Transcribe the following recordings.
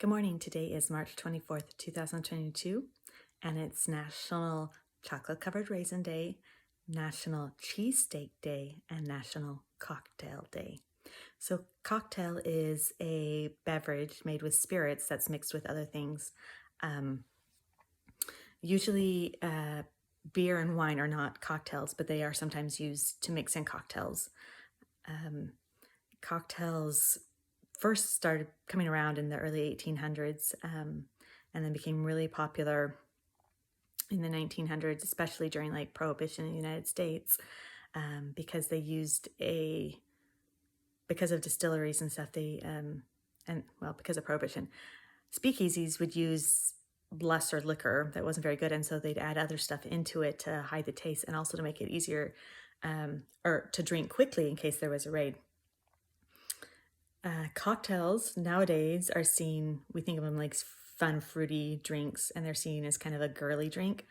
Good morning. Today is March 24th, 2022, and it's National Chocolate Covered Raisin Day, National Cheesesteak Day, and National Cocktail Day. So, cocktail is a beverage made with spirits that's mixed with other things. Um, Usually, beer and wine are not cocktails, but they are sometimes used to mix in cocktails. Cocktails first started coming around in the early 1800s, and then became really popular in the 1900s, especially during like Prohibition in the United States, because they used because of distilleries and stuff, because of Prohibition, speakeasies would use lesser liquor that wasn't very good, and so they'd add other stuff into it to hide the taste and also to make it easier, or to drink quickly in case there was a raid. Cocktails nowadays are seen, we think of them like fun, fruity drinks, and they're seen as kind of a girly drink.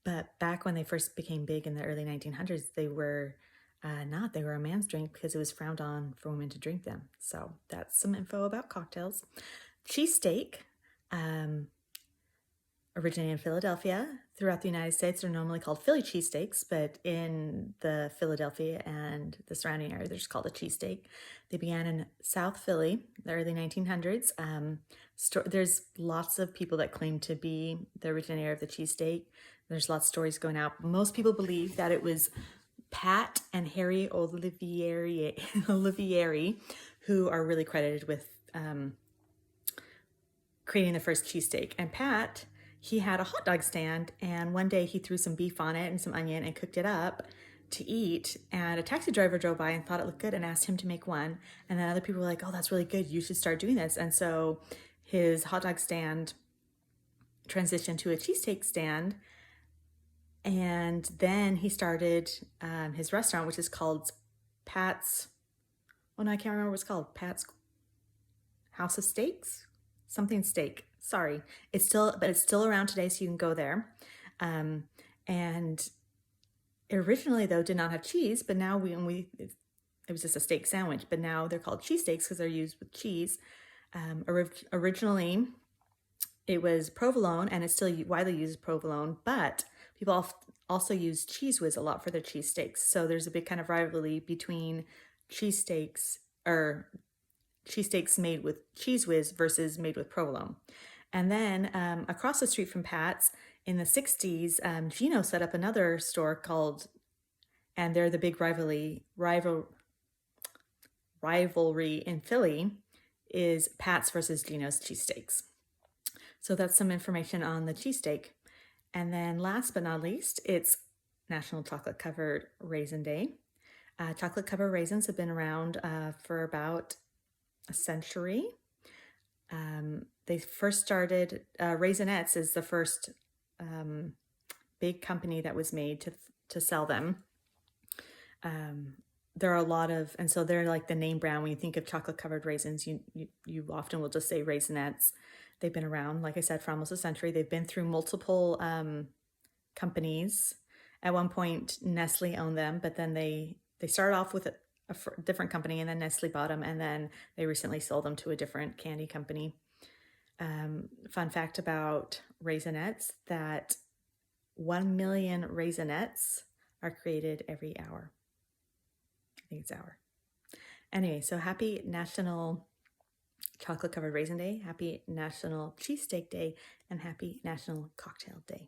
But back when they first became big in the early 1900s, they were not. They were a man's drink because it was frowned on for women to drink them. So that's some info about cocktails. Cheesesteak, originated in Philadelphia. Throughout the United States, they're normally called Philly cheesesteaks, but in the Philadelphia and the surrounding area, they're just called a cheesesteak. They began in South Philly, the early 1900s. There's lots of people that claim to be the originator of the cheesesteak. There's lots of stories going out. Most people believe that it was Pat and Harry Olivieri, who are really credited with creating the first cheesesteak. And Pat, he had a hot dog stand, and one day he threw some beef on it and some onion and cooked it up to eat, and a taxi driver drove by and thought it looked good and asked him to make one. And then other people were like, oh, that's really good, you should start doing this. And so his hot dog stand transitioned to a cheesesteak stand, and then he started his restaurant, which is called Pat's, oh no, I can't remember what it's called, Pat's House of Steaks, something steak. Sorry, it's still around today, so you can go there. And originally, though, did not have cheese, but now it was just a steak sandwich. But now they're called cheesesteaks because they're used with cheese. Originally, it was provolone, and it's still widely used as provolone, but people also use Cheese Whiz a lot for their cheesesteaks. So there's a big kind of rivalry between cheesesteaks made with Cheese Whiz versus made with provolone. And then across the street from Pat's in the 60s, Gino set up another store called, and they're the big rivalry in Philly is Pat's versus Gino's cheesesteaks. So that's some information on the cheesesteak. And then last but not least, it's National Chocolate Covered Raisin Day. Chocolate covered raisins have been around for about a century. They first started, Raisinets is the first big company that was made to sell them. There are a lot of, and so they're like the name brand. When you think of chocolate covered raisins, you often will just say Raisinets. They've been around, like I said, for almost a century. They've been through multiple companies. At one point, Nestle owned them, but then they started off with a different company, and then Nestle bought them, and then they recently sold them to a different candy company. Fun fact about Raisinets, that 1 million Raisinets are created every hour. I think it's hour. Anyway, so happy National Chocolate Covered Raisin Day, happy National Cheesesteak Day, and happy National Cocktail Day.